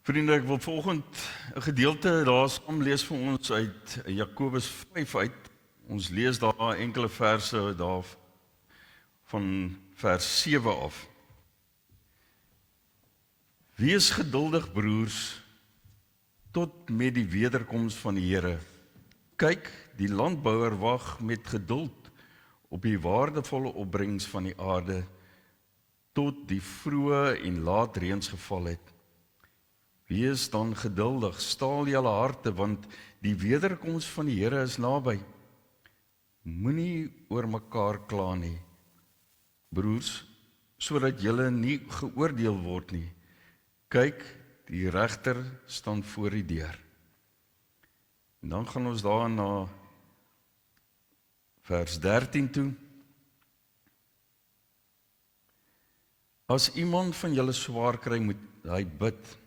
Vriende, ek wil vanoggend 'n gedeelte daar saam lees vir ons uit Jakobus 5 uit. Ons lees daar enkele verse daar van vers 7 af. Wees geduldig, broers, tot met die wederkoms van die Here. Kyk, die landbouer wag met geduld op die waardevolle opbrengs van die aarde tot die vroeë en laat reëns geval het. Wees dan geduldig, staal julle harte, want die wederkoms van die Here is naby. Moenie oor mekaar kla nie, broers, sodat julle nie geoordeel word nie. Kyk, die regter staan voor die deur. En dan gaan ons daar na vers 13 toe. As iemand van julle swaar kry, moet hy bid.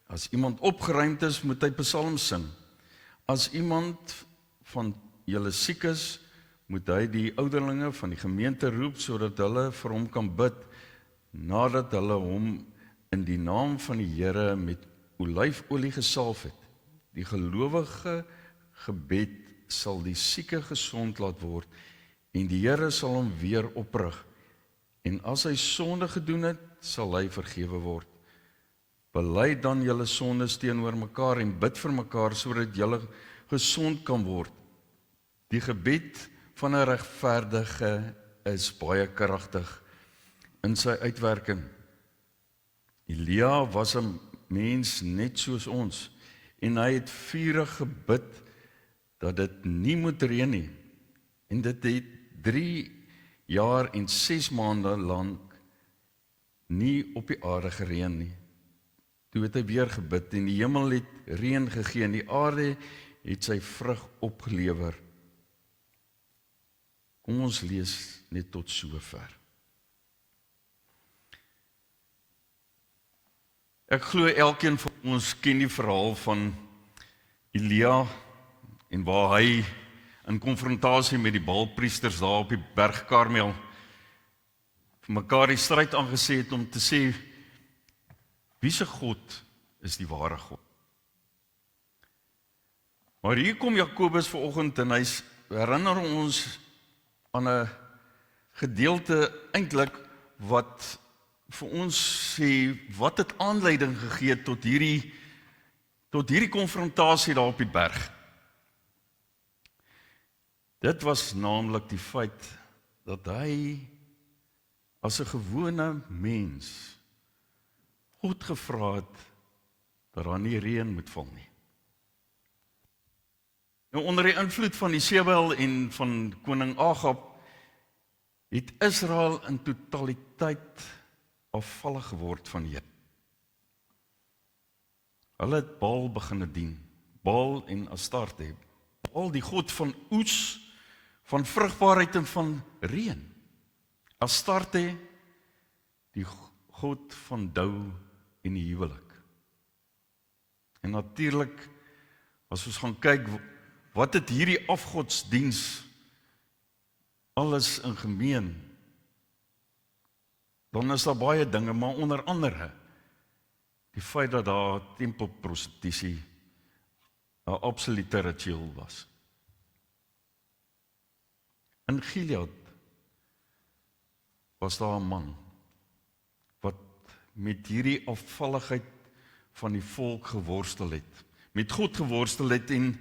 As iemand opgeruimd is, moet hy psalms sing. As iemand van julle siek is, moet hy die ouderlinge van die gemeente roep, sodat hulle vir hom kan bid, nadat hulle hom in die naam van die Here met olyfolie gesalf het. Die gelowige gebed sal die sieke gesond laat word, en die Here sal hom weer oprig. En as hy sonde gedoen het, sal hy vergewe word. Bely dan julle sondes teenoor mekaar en bid vir mekaar, sodat julle gesond kan word. Die gebed van 'n regverdige is baie kragtig in sy uitwerking. Elia was 'n mens net soos ons, en hy het vurig gebid dat dit nie moet reën nie. En dit het 3 jaar en 6 maande lank nie op die aarde gereën nie. Toe het hy weer gebid en die hemel het reën gegee en die aarde het sy vrug opgelewer. Kom ons lees net tot sover. Ek glo elkeen van ons ken die verhaal van Elia en waar hy in konfrontasie met die Baalpriesters daar op die berg Karmel vir mekaar die stryd aangesê het om te sê, wie se God is die ware God? Maar hier kom Jakobus vanoggend en hy herinner ons aan 'n gedeelte eintlik wat vir ons sê, wat het aanleiding gegee tot hierdie konfrontasie daar op die berg. Dit was naamlik die feit dat hy as 'n gewone mens God gevra het dat daar nie reën moet val nie. Nou onder die invloed van die Sebel en van koning Agab het Israel in totaliteit afvallig geword van die Here. Hulle het Baal begin dien, Baal en Astarte. Baal die god van oes, van vrugbaarheid en van reën. Astarte die god van dou en die huwelik. En natuurlik, as ons gaan kyk, wat het hierdie afgodsdiens alles in gemeen? Dan is daar baie dinge, maar onder andere die feit dat daar tempelprostitusie 'n absolute ritueel was. In Gilead was daar 'n man wat met hierdie afvalligheid van die volk geworstel het, met God geworstel het, en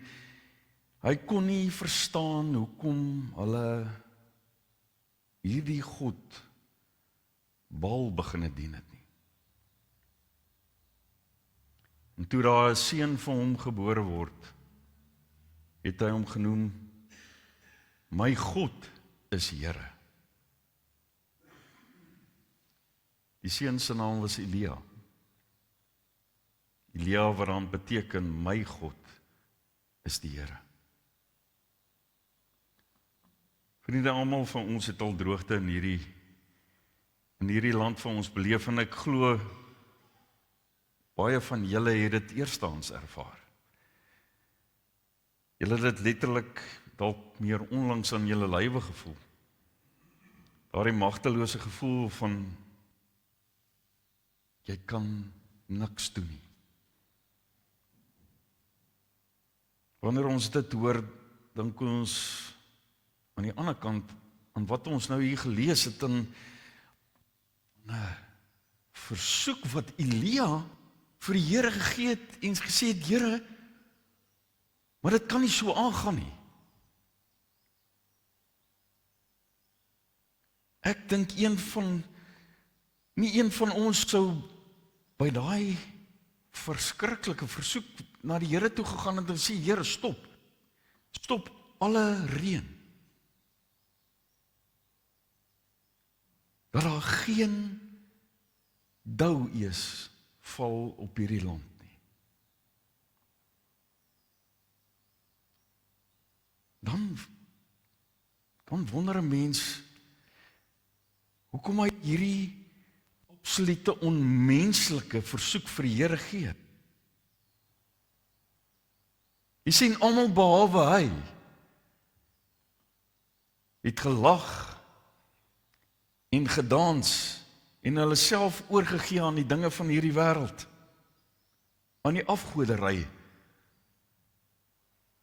hy kon nie verstaan hoekom hulle hierdie God Baal begin dien het nie. En toe daar 'n seun vir hom gebore word, het hy hom genoem, my God is Here. Die seun se naam was Elia. Elia wat dan beteken, my God is die Here. Vriende, almal van ons het al droogte in hierdie land van ons beleef, en ek glo baie van julle het dit eerstehands ervaar. Julle het dit letterlik dalk meer onlangs aan julle lywe gevoel. Daardie magtelose gevoel van jy kan niks doen nie. Wanneer ons dit hoor, dink ons aan die ander kant, aan wat ons nou hier gelees het, in 'n versoek wat Elia vir die Here gegee het, en gesê het, Here, maar dit kan nie so aangaan nie. Ek dink nie een van ons sou by daai verskriklike versoek na die Here toe gegaan het en sê, Here, stop alle reën. Dat daar geen douees val op hierdie land nie. Dan wonder 'n mens, hoekom hy hierdie absolute onmenslike versoek vir die Here gee. Jy sien, almal behalwe hy het gelag en gedans en hulle self oorgegee aan die dinge van hierdie wêreld, aan die afgoderry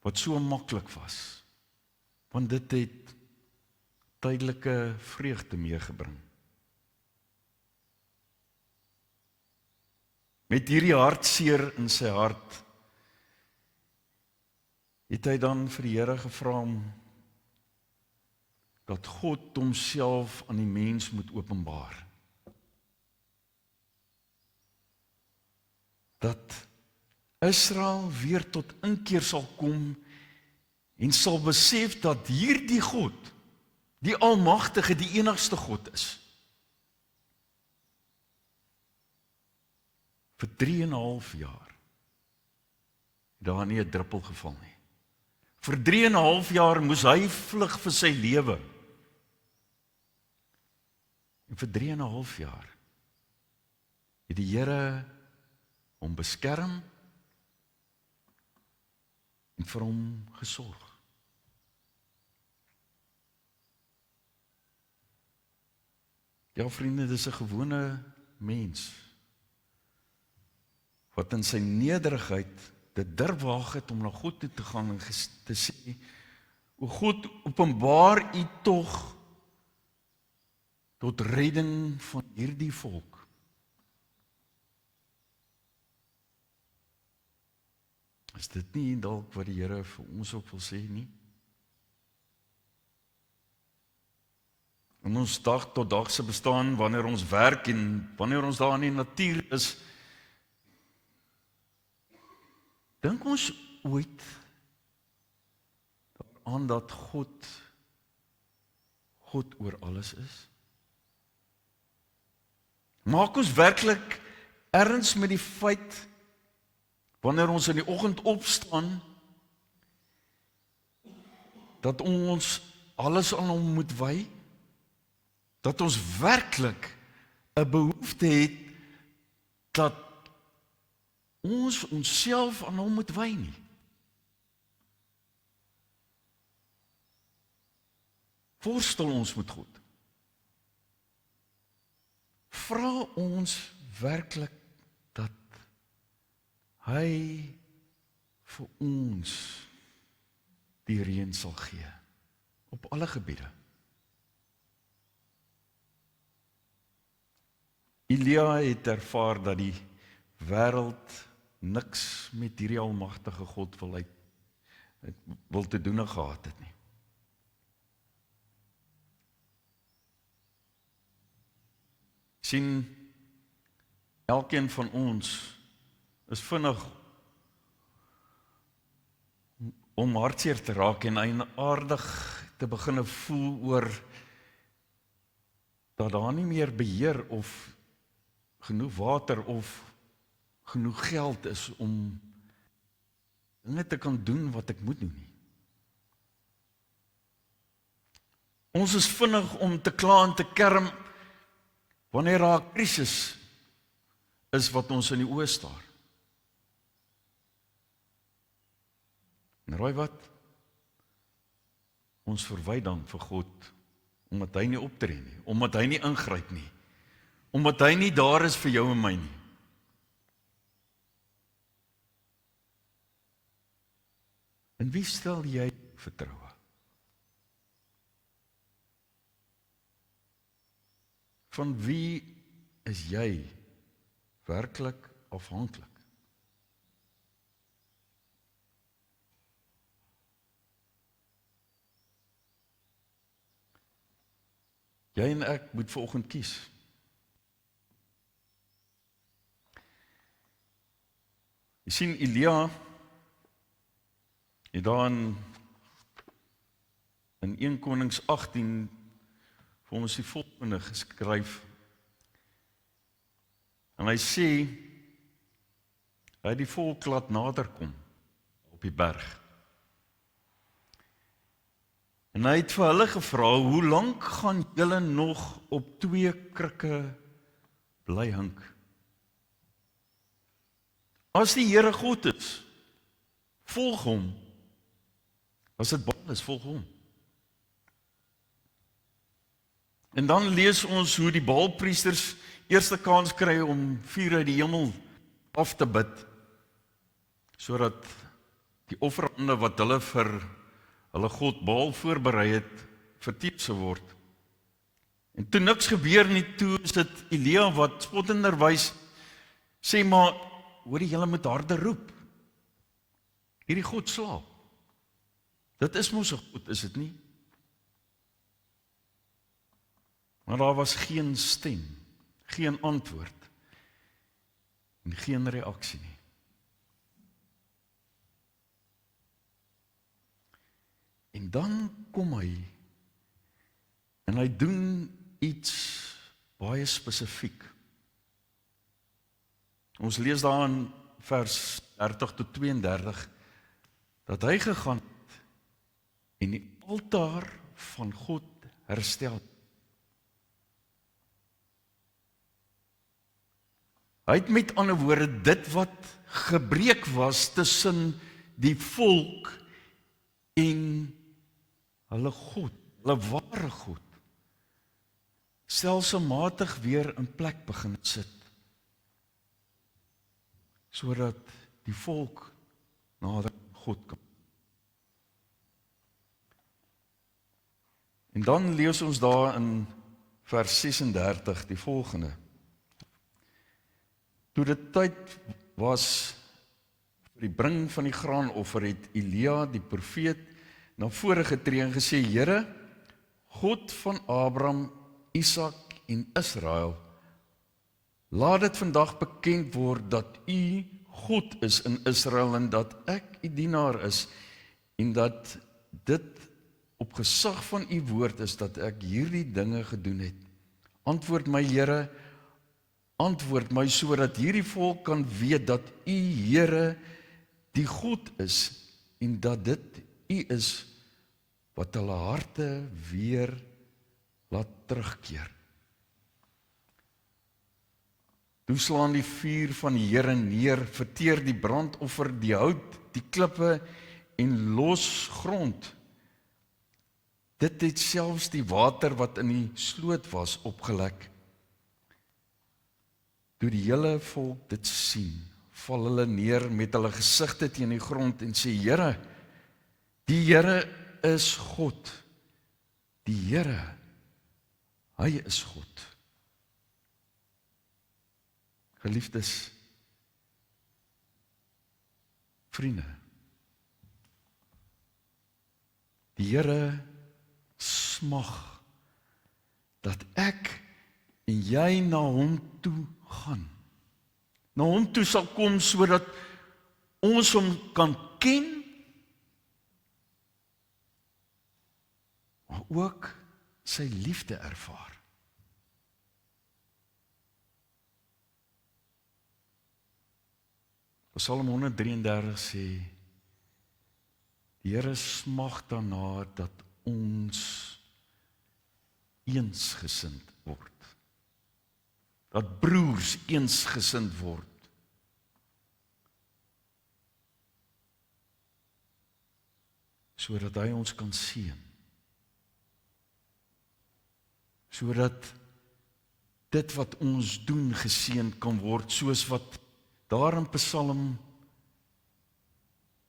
wat so maklik was, want dit het tydelike vreugde meegebring. Met hierdie hartseer in sy hart het hy dan vir die Here gevra om dat God homself aan die mens moet openbaar. Dat Israel weer tot inkeer sal kom en sal besef dat hierdie God, die Almagtige, die enigste God is. Vir 3,5 jaar het daar nie 'n druppel geval nie. Vir 3,5 jaar moes hy vlug vir sy lewe. En vir 3,5 jaar het die Here hom beskerm en vir hom gesorg. Ja, vriende, dis 'n gewone mens wat in sy nederigheid dit durf waag het om na God toe te gaan en te sê, o God, openbaar U tog tot redding van hierdie volk. Is dit nie dalk wat die Here vir ons ook wil sê nie? In ons dag tot dagse bestaan, wanneer ons werk en wanneer ons daar in die natuur is, dink ons ooit daaraan dat God oor alles is? Maak ons werklik erns met die feit, wanneer ons in die oggend opstaan, dat ons alles aan hom moet wy? Dat ons werklik 'n behoefte het dat ons onsself aan hom moet wy nie. Worstel ons met God. Vra ons werklik dat hy vir ons die reën sal gee op alle gebiede. Elia het ervaar dat die wêreld niks met hierdie almagtige God wil te doen gehad het nie. Sien, elkeen van ons is vinnig om hartseer te raak en eienaardig te begin voel oor dat daar nie meer beheer of genoeg water of genoeg geld is om dinge te kan doen wat ek moet doen nie. Ons is vinnig om te kla en te kerm wanneer daar 'n krisis is wat ons in die oë staar. En raai wat? Ons verwy dan vir God, omdat hy nie optree nie, omdat hy nie ingryp nie, omdat hy nie daar is vir jou en my nie. In wie stel jy vertroue? Van wie is jy werklik afhanklik? Jy en ek moet vanoggend kies. Jy sien, Elia het daar in 1 Konings 18 vir ons die volgende geskryf. En hy sê, hy het die volk laat nader kom op die berg. En hy het vir hulle gevra, hoe lank gaan julle nog op 2 krikke bly hink? As die Here God is, volg hom. As dit Baal is, volg hom. En dan lees ons hoe die Baalpriesters eerste kans kry om vuur uit die hemel af te bid, sodat die offerande wat hulle vir hulle God Baal voorberei het, verteer sou word. En toe niks gebeur nie, toe is dit Elia wat spottenderwys sê, maar hoor julle moet harder roep. Hierdie God slaap. Dit is mos 'n God, is dit nie? Maar daar was geen stem, geen antwoord en geen reaksie nie. En dan kom hy en hy doen iets baie spesifiek. Ons lees daar in vers 30 tot 32 dat hy gegaan het en die altaar van God herstel. Hy het met ander woorde dit wat gebreek was tussen die volk en hulle God, hulle ware God, stelselmatig weer in plek begin sit, sodat die volk nader God kan. En dan lees ons daar in vers 36 die volgende. Toe dit tyd was vir die bring van die graanoffer, het Elia die profeet na vore getree en gesê, Here, God van Abraham, Isak en Israel, laat dit vandag bekend word dat U God is in Israel en dat ek U dienaar is en dat dit op gesag van U woord is dat ek hierdie dinge gedoen het. Antwoord my, Here, antwoord my sodat hierdie volk kan weet dat U, Here, die God is en dat dit U is wat hulle harte weer laat terugkeer. Toe slaan die vuur van die Here neer, verteer die brandoffer, die hout, die klippe en los grond. Dit het selfs die water wat in die sloot was opgelek. Toe die hele volk dit sien, val hulle neer met hulle gesigte teen die grond en sê, Here, die Here is God. Die Here, hy is God. Geliefdes, vriende, die Here smag dat ek en jy na hom toe gaan. Na hom toe sal kom sodat ons hom kan ken, maar ook sy liefde ervaar. Psalm 133 sê, die Here smag daarna dat ons eensgesind word. Dat broers eensgesind word. Sodat hy ons kan seën. Sodat dit wat ons doen geseën kan word, soos wat daar in Psalm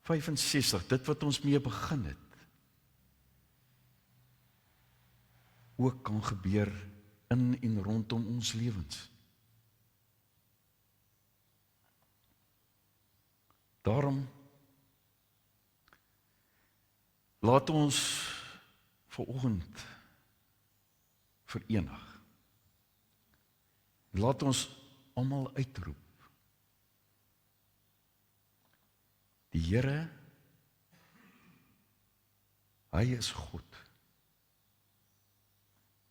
65, dit wat ons mee begin het, ook kan gebeur in en rondom ons lewens. Daarom laat ons vanoggend verenig. Laat ons almal uitroep. Die Here, hy is God.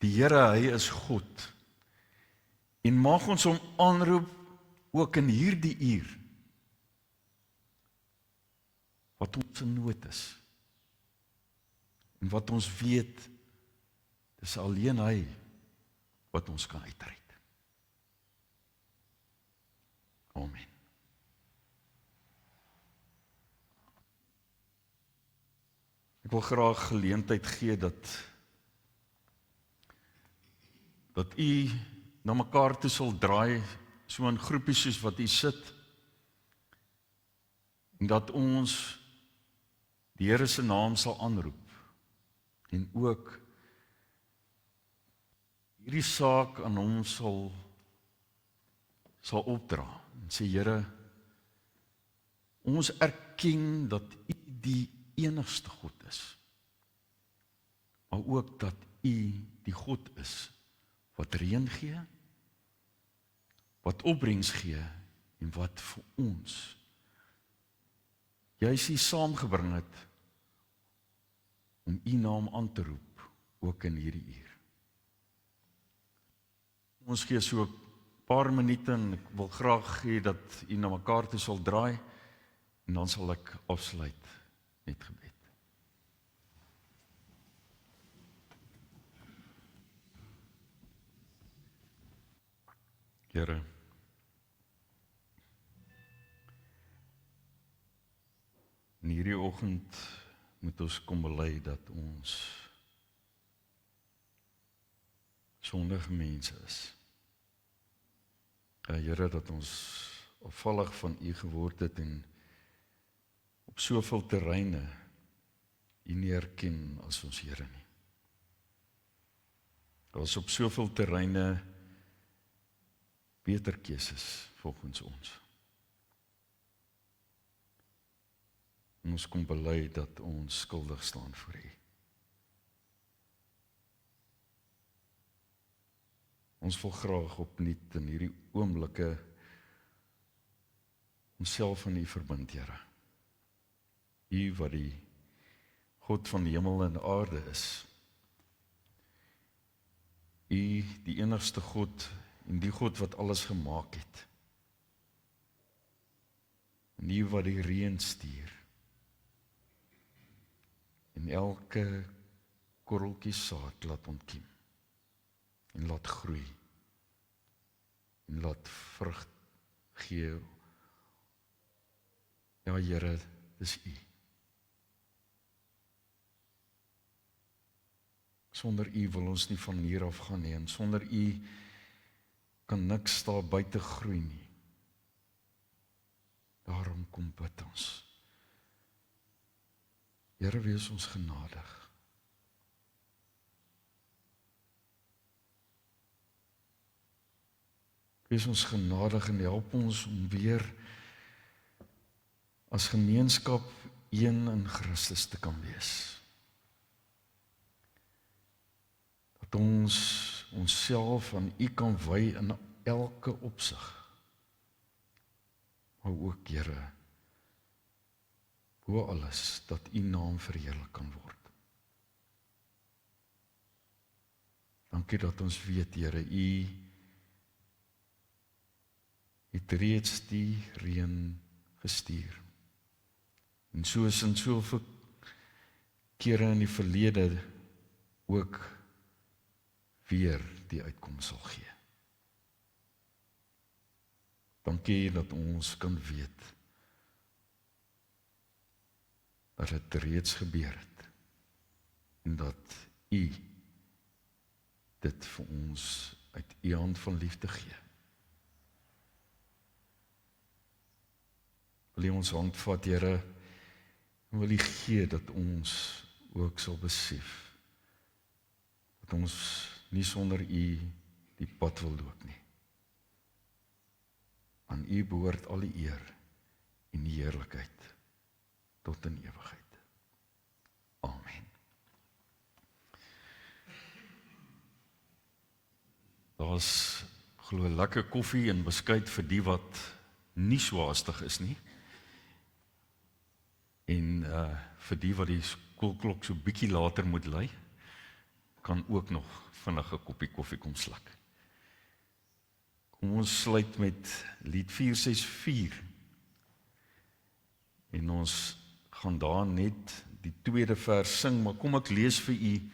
Die Here, hy is God. En mag ons hom aanroep ook in hierdie uur, wat ons in nood is. En wat ons weet, dis alleen hy wat ons kan uitred. Amen. Ek wil graag geleentheid gee dat u na mekaar toe sal draai, so in groepies soos wat u sit, en dat ons die Here se naam sal aanroep, en ook hierdie saak aan hom sal opdra, en sê, Here, ons erken dat u die enigste God is, maar ook dat u die God is, wat reën gee, wat opbrengs gee, en wat vir ons, juis hier saamgebring het, om u naam aan te roep, ook in hierdie uur. Ons gee so 'n paar minute, en ek wil graag hê dat u na mekaar toe sal draai, en dan sal ek afsluit met gebed. Here, in hierdie oggend moet ons kom bely dat ons sondige mense is. Here, dat ons afvallig van u geword het en op soveel terreine u nie erken as ons Here nie. Daar is op soveel terreine beter keuses volgens ons. En ons kom bely dat ons skuldig staan voor u. Ons wil graag opnuut in hierdie oomblikke onsself aan u verbind, Here. U wat die God van hemel en aarde is. U die enigste God en die God wat alles gemaak het. En u wat die reën stuur. En elke korreltjie saad laat ontkiem. En laat groei. En laat vrug gee. Ja, Here, dis u. Sonder u wil ons nie van hier af gaan nie, en sonder u kan niks daar buite groei nie. Daarom kom bid ons. Here, wees ons genadig. Wees ons genadig en help ons om weer as gemeenskap een in Christus te kan wees. Dat ons onsself aan u kan wy in elke opsig. Maar ook, Here, bo alles, dat u naam verheerlik kan word. Dankie dat ons weet, Here, u het reeds die reën gestuur. En soos in soveel kere in die verlede ook weer die uitkoms sal gee. Dankie dat ons kan weet dat dit reeds gebeur het en dat u dit vir ons uit u hand van liefde gee. Wil u ons hand vat, Here, En wil U gee dat ons ook sal besef, dat ons nie sonder U die pad wil loop nie. Aan U behoort al die eer en die heerlikheid tot in ewigheid. Amen. Daar's glo lekker koffie en beskuit vir die wat nie so haastig is nie. En vir die wat die skoolklok so bietjie later moet lui, kan ook nog vinnig 'n koppie koffie kom sluk. Kom ons sluit met lied 464. En ons gaan daar net die tweede vers sing, maar kom ek lees vir U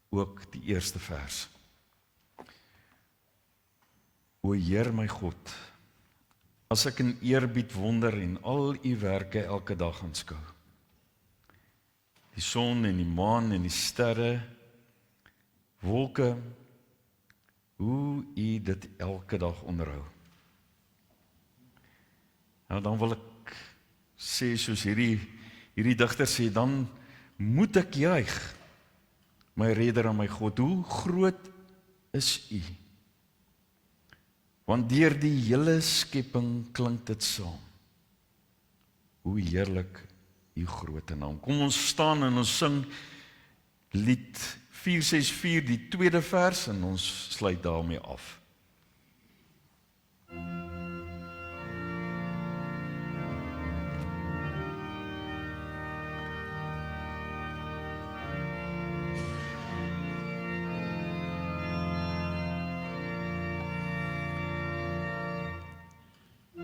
ook die eerste vers. O Heer my God, as ek in eerbied wonder en al U werke elke dag aanskou, die son en die maan en die sterre, wolke, hoe U dit elke dag onderhou. Nou dan wil ek sê soos hierdie digter sê, dan moet ek juig, my Redder en my God, hoe groot is U? Want deur die hele skepping klink dit saam. Hoe heerlik U groote naam. Kom ons staan en ons sing lied 464, die tweede vers, en ons sluit daarmee af.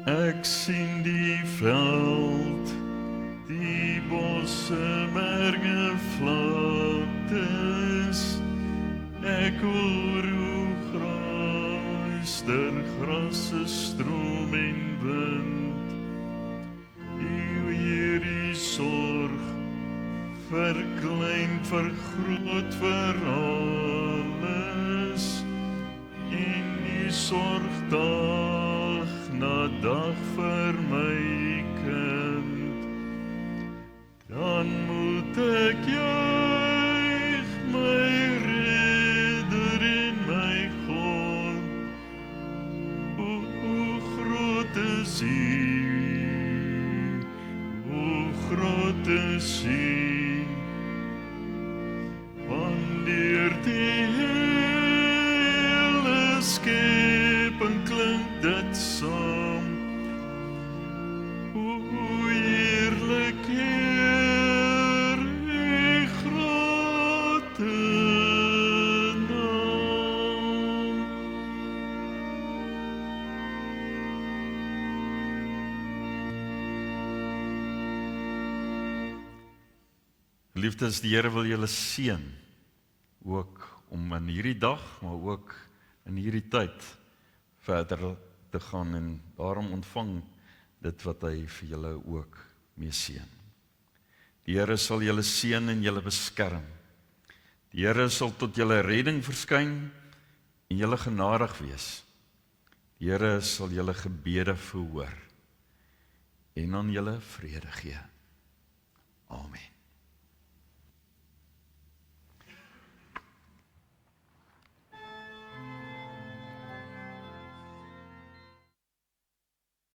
Ek sien die veld, die bosse, berge, vlaktes. Ek hoor hoe gruis der grasse stroom en wind. U Heer, U sorg, verklein, vergroot vir alles. En U sorg dag na dag vir my kind, dan moet ek juig, my Redder en my God. Hoe groot is U, hoe groot is U, wanneer die hele skepping klink dit saam. Hoe heerlik Heer, U groote naam. Geliefdes, die Here wil julle seën, ook om in hierdie dag, maar ook in hierdie tyd verder te gaan, en daarom ontvang dit wat hy vir julle ook mee seën. Die Here sal julle seën en julle beskerm. Die Here sal tot julle redding verskyn en julle genadig wees. Die Here sal julle gebede verhoor en aan julle vrede gee. Amen.